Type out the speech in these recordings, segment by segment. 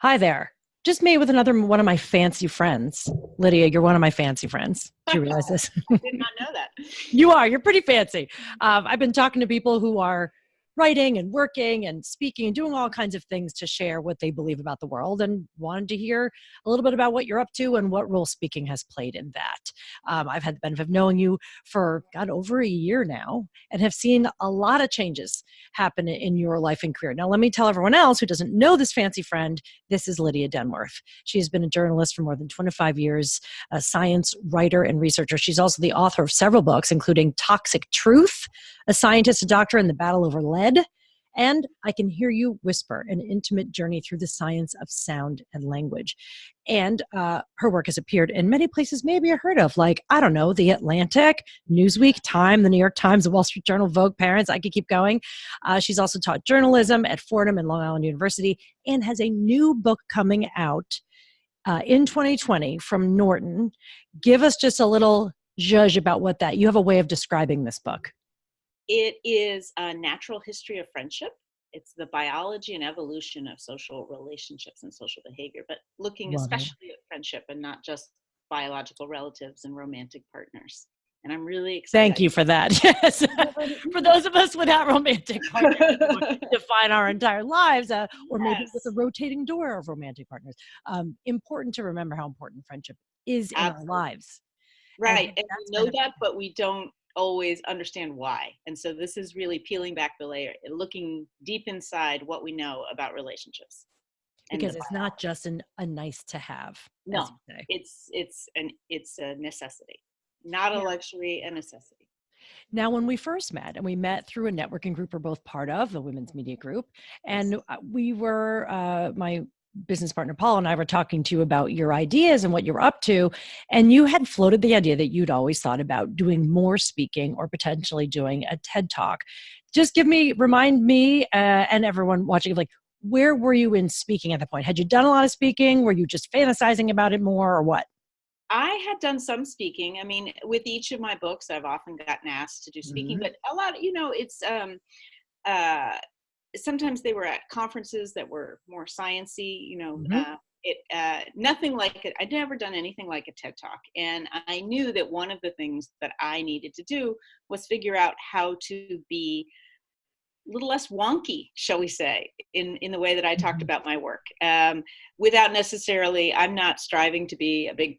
Hi there. Just me with another one of my fancy friends. Lydia, you're one of my fancy friends. Do you realize this? I did not know that. You are. You're pretty fancy. I've been talking to people who are writing and working and speaking and doing all kinds of things to share what they believe about the world, and wanted to hear a little bit about what you're up to and what role speaking has played in that. I've had the benefit of knowing you for, God, over a year now, and have seen a lot of changes happen in your life and career. Now, let me tell everyone else who doesn't know this fancy friend, this is Lydia Denworth. She has been a journalist for more than 25 years, a science writer and researcher. She's also the author of several books, including Toxic Truth, A Scientist, a Doctor, and the Battle Over Lead, and I Can Hear You Whisper, an intimate journey through the science of sound and language. And her work has appeared in many places maybe you've heard of, like, I don't know, The Atlantic, Newsweek, Time, the New York Times, the Wall Street Journal, Vogue, Parents. I could keep going. She's also taught journalism at Fordham and Long Island University, and has a new book coming out in 2020 from Norton. Give us just a little zhuzh about what that, you have a way of describing this book. It is a natural history of friendship. It's the biology and evolution of social relationships and social behavior, but looking especially at friendship and not just biological relatives and romantic partners. And I'm really excited. Thank you for that. Yes. For those of us without romantic partners, define our entire lives, or maybe with a rotating door of romantic partners. Important to remember how important friendship is in our lives. Right. And we know that, but we don't always understand why. And so this is really peeling back the layer, looking deep inside what we know about relationships. Because it's not just a nice to have. No, it's a necessity, not a luxury, a necessity. Now, when we first met, and we met through a networking group we're both part of, the Women's Media Group, and we were, my business partner Paul and I were talking to you about your ideas and what you're up to, and you had floated the idea that you'd always thought about doing more speaking or potentially doing a TED Talk. Just remind me and everyone watching, like, where were you in speaking at that point? Had you done a lot of speaking? Were you just fantasizing about it more, or what? I had done some speaking. I mean, with each of my books, I've often gotten asked to do speaking, but a lot, it's sometimes they were at conferences that were more sciencey, nothing like it. I'd never done anything like a TED Talk. And I knew that one of the things that I needed to do was figure out how to be a little less wonky, shall we say, in the way that I talked about my work, without necessarily, I'm not striving to be a big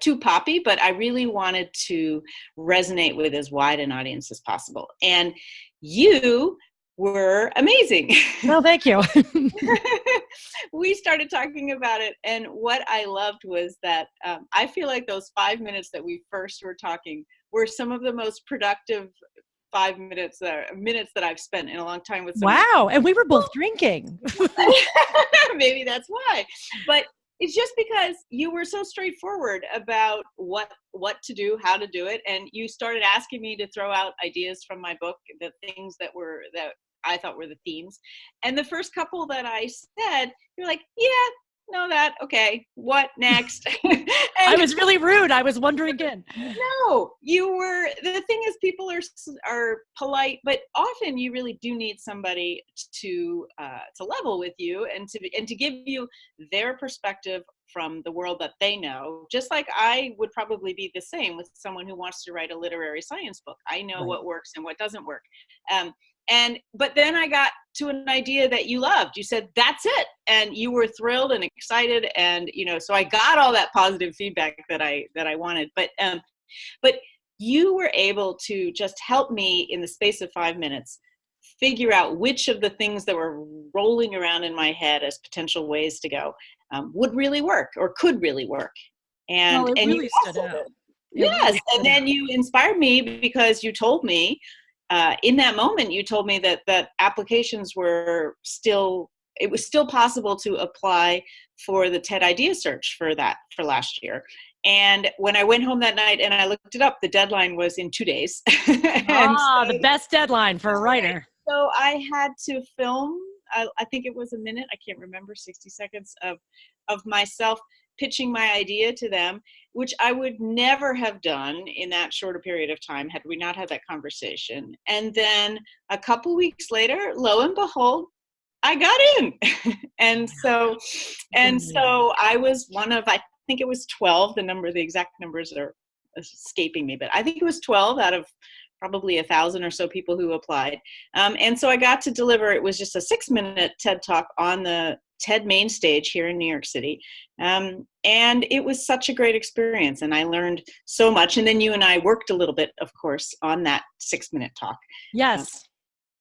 too poppy, but I really wanted to resonate with as wide an audience as possible. And you were amazing. Well, thank you. We started talking about it, and what I loved was that I feel like those 5 minutes that we first were talking were some of the most productive 5 minutes that I've spent in a long time with someone. Wow. And we were both drinking. Maybe that's why. But it's just because you were so straightforward about what to do, how to do it. And you started asking me to throw out ideas from my book, the things that I thought were the themes. And the first couple that I said, you're like, yeah, know that. Okay. What next? I was really rude. I was wondering again. No, you were. The thing is, people are polite, but often you really do need somebody to level with you and to give you their perspective from the world that they know. Just like I would probably be the same with someone who wants to write a literary science book. I know what works and what doesn't work. But then I got to an idea that you loved. You said, that's it. And you were thrilled and excited. And, so I got all that positive feedback that I wanted. But you were able to just help me in the space of 5 minutes figure out which of the things that were rolling around in my head as potential ways to go would really work or could really work. And, it and really you stood out. Yes. And then you inspired me because you told me, in that moment, you told me that applications were it was still possible to apply for the TED Idea Search for last year. And when I went home that night and I looked it up, the deadline was in 2 days. The best deadline for a writer. So I had to film, I think it was a minute, I can't remember, 60 seconds of myself pitching my idea to them, which I would never have done in that shorter period of time had we not had that conversation. And then a couple weeks later, lo and behold, I got in. and so I was one of, I think it was 12, the exact numbers are escaping me, but I think it was 12 out of probably 1,000 or so people who applied. And so I got to deliver, it was just a 6-minute TED Talk on the TED main stage here in New York City. And it was such a great experience, and I learned so much. And then you and I worked a little bit, of course, on that 6-minute talk. Yes.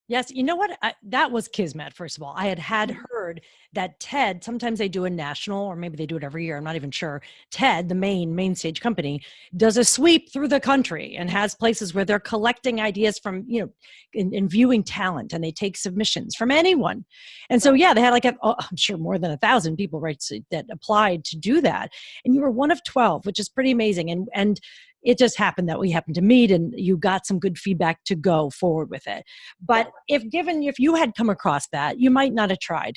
Yes. You know what? That was kismet, first of all. I had heard that TED, sometimes they do a national, or maybe they do it every year. I'm not even sure. TED, the main stage company, does a sweep through the country and has places where they're collecting ideas from, and viewing talent, and they take submissions from anyone. And so, yeah, they had I'm sure more than 1,000 people, right, that applied to do that. And you were one of 12, which is pretty amazing. And it just happened that we happened to meet, and you got some good feedback to go forward with it. But if you had come across that, you might not have tried,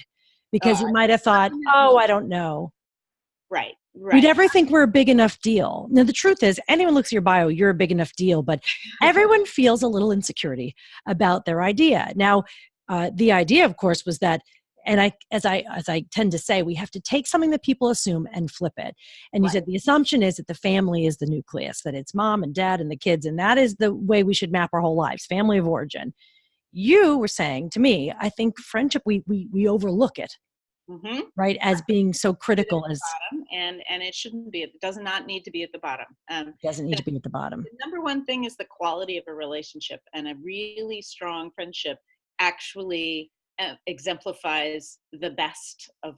because you might have thought, oh, I don't know. Right. We never think we're a big enough deal. Now, the truth is, anyone looks at your bio, you're a big enough deal, but everyone feels a little insecurity about their idea. Now, the idea, of course, was that, and as I tend to say, we have to take something that people assume and flip it. And you said the assumption is that the family is the nucleus, that it's mom and dad and the kids, and that is the way we should map our whole lives, family of origin. You were saying to me, I think friendship, we overlook it, right, as being so critical as bottom, and it shouldn't be. It does not need to be at the bottom. Doesn't need to be at the bottom. The number one thing is the quality of a relationship, and a really strong friendship actually exemplifies the best of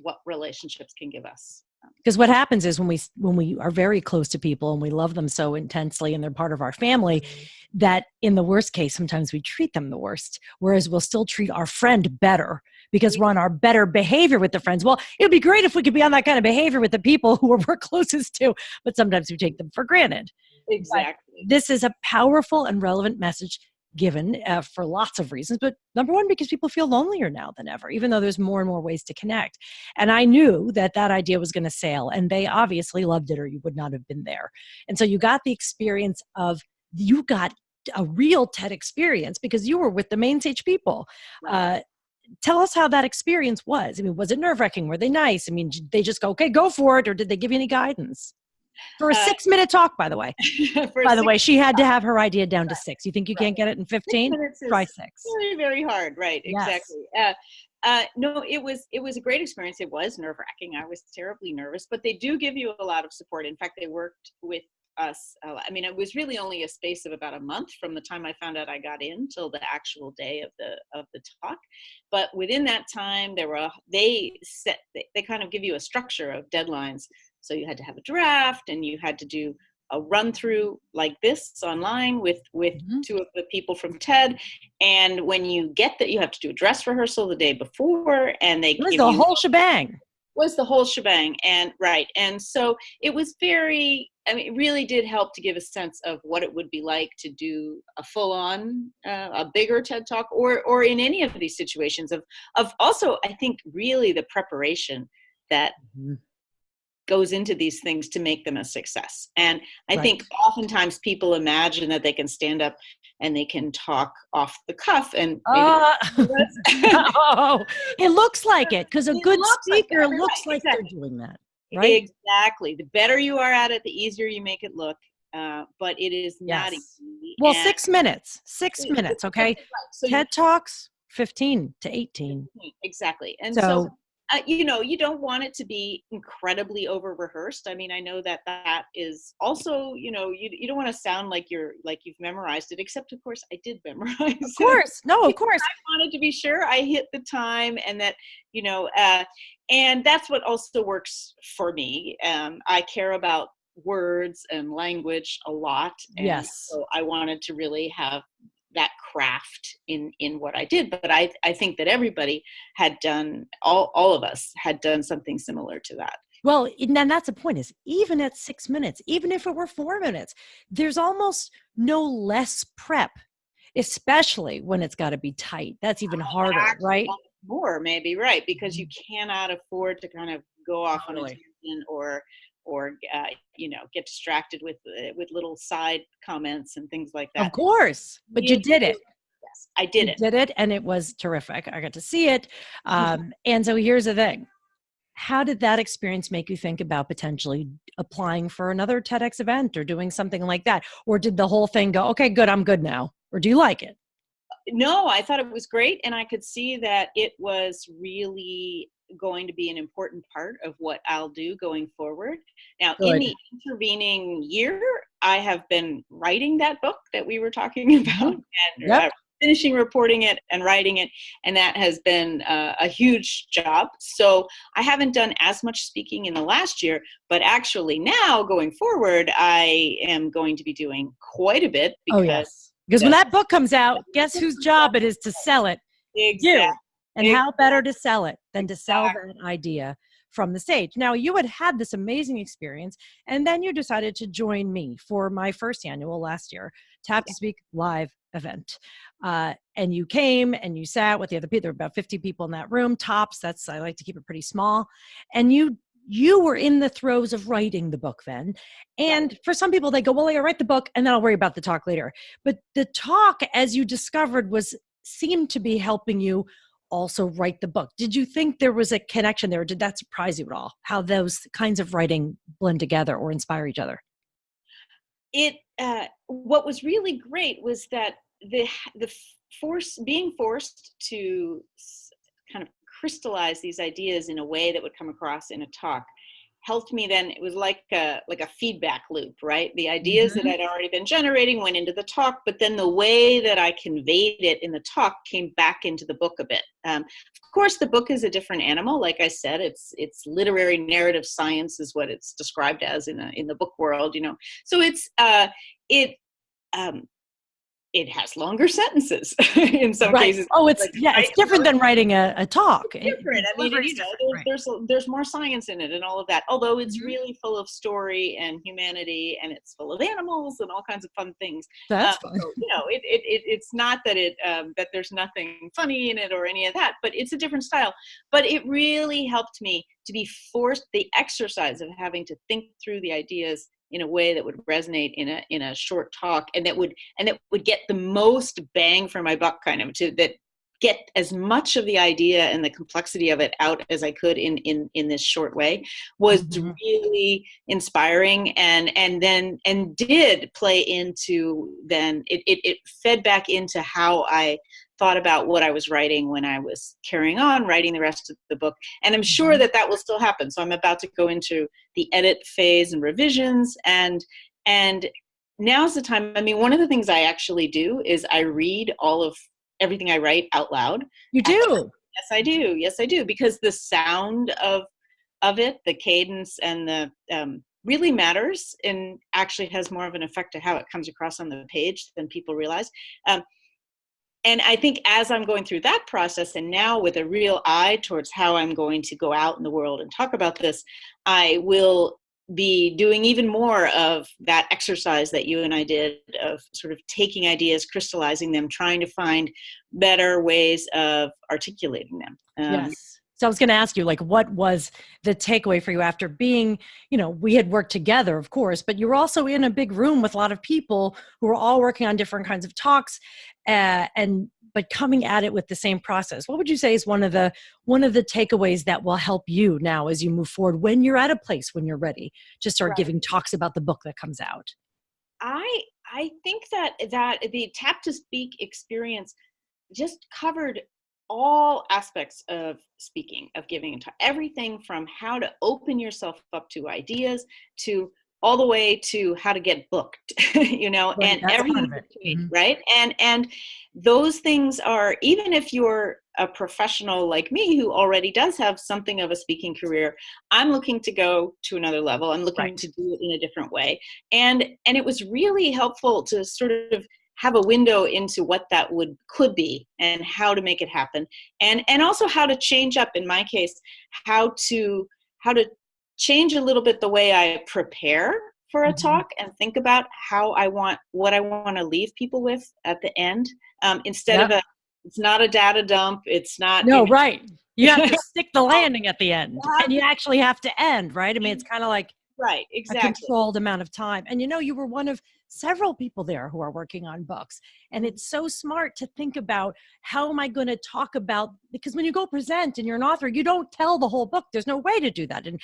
what relationships can give us. Because what happens is when we are very close to people and we love them so intensely and they're part of our family, that in the worst case, sometimes we treat them the worst, whereas we'll still treat our friend better because we're on our better behavior with the friends. Well, it'd be great if we could be on that kind of behavior with the people who we're closest to, but sometimes we take them for granted. Exactly. But this is a powerful and relevant message given for lots of reasons, but number one, because people feel lonelier now than ever, even though there's more and more ways to connect. And I knew that idea was going to sail, and they obviously loved it, or you would not have been there. And so you got the experience you got a real TED experience because you were with the main stage people. Tell us how that experience was. I mean, was it nerve-wracking? Were they nice? I mean, did they just go, okay, go for it, or did they give you any guidance? For a 6-minute talk, by the way. By the way, she had to have her idea down to 6. You think you can't get it in 15? Try 6. Very, very hard. Right. Yes. Exactly. No, it was a great experience. It was nerve-wracking. I was terribly nervous, but they do give you a lot of support. In fact, they worked with us. I mean, it was really only a space of about a month from the time I found out I got in till the actual day of the talk. But within that time, they kind of give you a structure of deadlines. So you had to have a draft, and you had to do a run through like this online with two of the people from TED. And when you get that, you have to do a dress rehearsal the day before, and they give the whole shebang. Was the whole shebang. And right. And so it was it really did help to give a sense of what it would be like to do a full-on, a bigger TED Talk, or in any of these situations of also, I think, really the preparation that goes into these things to make them a success. And I think oftentimes people imagine that they can stand up and they can talk off the cuff, and it looks like it, because a good speaker looks like they're doing that. Right? Exactly. The better you are at it, the easier you make it look. But it is not easy. Well, 6 minutes. 6 minutes, okay? So TED Talks, 15 to 18. Exactly. And so you don't want it to be incredibly over rehearsed. I mean, I know that is also, you don't want to sound like you've memorized it, except of course I did memorize it. Of course. No, of course. I wanted to be sure I hit the time, and that, and that's what also works for me. I care about words and language a lot. And yes. So I wanted to really have that craft in what I did. But I think that everybody had done, all of us had done something similar to that. Well, and that's the point, is even at 6 minutes, even if it were 4 minutes, there's almost no less prep, especially when it's got to be tight. That's even harder, right? More maybe, right? Because you cannot afford to kind of go off on a tangent or get distracted with little side comments and things like that. Of course, but you did it. Yes, I did You it. did it, and it was terrific. I got to see it. And so here's the thing. How did that experience make you think about potentially applying for another TEDx event or doing something like that? Or did the whole thing go, okay, good, I'm good now? Or do you like it? No, I thought it was great. And I could see that it was really going to be an important part of what I'll do going forward. Now, in Good. the intervening year, I have been writing that book that we were talking about, Mhm. and Yep. finishing reporting it and writing it. And that has been a huge job. So I haven't done as much speaking in the last year, but actually now going forward, I am going to be doing quite a bit Oh, because yes. Because when the that book comes out, guess whose job it is to sell it? exact, You. And how better exact, to sell it than to sell that idea from the stage? Now, you had this amazing experience, and then you decided to join me for my first annual last year, Tap to Speak live event. And you came and you sat with the other people. There were about 50 people in that room, tops. I like to keep it pretty small. And you were in the throes of writing the book then. And for some people, they go, well, I write the book and then I'll worry about the talk later. But the talk, as you discovered, seemed to be helping you also write the book. Did you think there was a connection there? Or did that surprise you at all? How those kinds of writing blend together or inspire each other? It what was really great was that the being forced to kind of crystallize these ideas in a way that would come across in a talk helped me. Then it was like a feedback loop, right? The ideas that Mhm. I'd already been generating went into the talk, but then the way that I conveyed it in the talk came back into the book a bit. Of course, the book is a different animal. Like I said, it's literary narrative science is what it's described as in the book world, So it um, it has longer sentences in some Right. cases. Oh, Like, it's different than writing a talk. different. The I mean, delivery is different. Right. there's more science in it and all of that. Although it's Mhm. really full of story and humanity, and it's full of animals and all kinds of fun things. That's fun. So it's not that that there's nothing funny in it or any of that, but it's a different style. But it really helped me to be forced the exercise of having to think through the ideas in a way that would resonate in a short talk, and that would get the most bang for my buck, kind of, to that get as much of the idea and the complexity of it out as I could in this short way, was Mhm. really inspiring, and did play into, then it fed back into how I thought about what I was writing when I was carrying on writing the rest of the book. And I'm sure Mhm. that will still happen. So I'm about to go into the edit phase and revisions, and now's the time. I mean, one of the things I actually do is I read all of everything I write out loud. You do. Yes, I do. Yes, I do. Because the sound of it, the cadence, and the really matters, and actually has more of an effect to how it comes across on the page than people realize. Um, and I think as I'm going through that process, and now with a real eye towards how I'm going to go out in the world and talk about this, I will be doing even more of that exercise that you and I did, of sort of taking ideas, crystallizing them, trying to find better ways of articulating them. Yes. So I was going to ask you, like, what was the takeaway for you after being, we had worked together, of course, but you were also in a big room with a lot of people who were all working on different kinds of talks, but coming at it with the same process. What would you say is one of the takeaways that will help you now as you move forward, when you're at a place, when you're ready to start Right. giving talks about the book that comes out? I think that the Tap to Speak experience just covered all aspects of speaking, of giving, and everything from how to open yourself up to ideas, to all the way to how to get booked, Right, and that's part everything of in it. between, Mhm. right? And those things are, even if you're a professional like me who already does have something of a speaking career, I'm looking to go to another level. I'm looking Right. to do it in a different way. And it was really helpful to sort of have a window into what that could be, and how to make it happen, and also how to change up, in my case, how to change a little bit the way I prepare for a Mhm. talk, and think about what I want to leave people with at the end, instead of Yep. it's not a data dump, it's not, No, right. You have to stick the you landing at the end, have and you to, actually have to end, right? I mean, it's kind of like right, a exactly. controlled amount of time. And you were one of several people there who are working on books. And it's so smart to think about, how am I going to talk about, because when you go present and you're an author, you don't tell the whole book. There's no way to do that in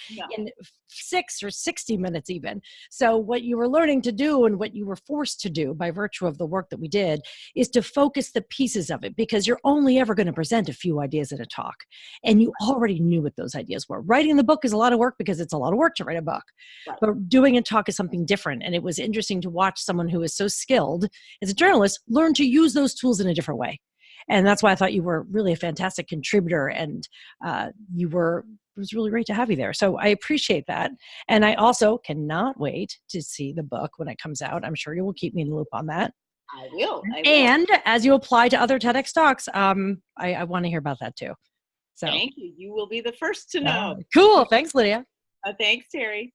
6 or 60 minutes even. So what you were learning to do, and what you were forced to do by virtue of the work that we did, is to focus the pieces of it, because you're only ever going to present a few ideas in a talk. And you already knew what those ideas were. Writing the book is a lot of work, because it's a lot of work to write a book. Right. But doing a talk is something different. And it was interesting to watch someone who is so skilled as a journalist learn to use those tools in a different way. And that's why I thought you were really a fantastic contributor, and it was really great to have you there. So I appreciate that. And I also cannot wait to see the book when it comes out. I'm sure you will keep me in the loop on that. I will. And as you apply to other TEDx talks, I want to hear about that too. So thank you. You will be the first to know. Cool. Thanks, Lydia. Thanks, Terri.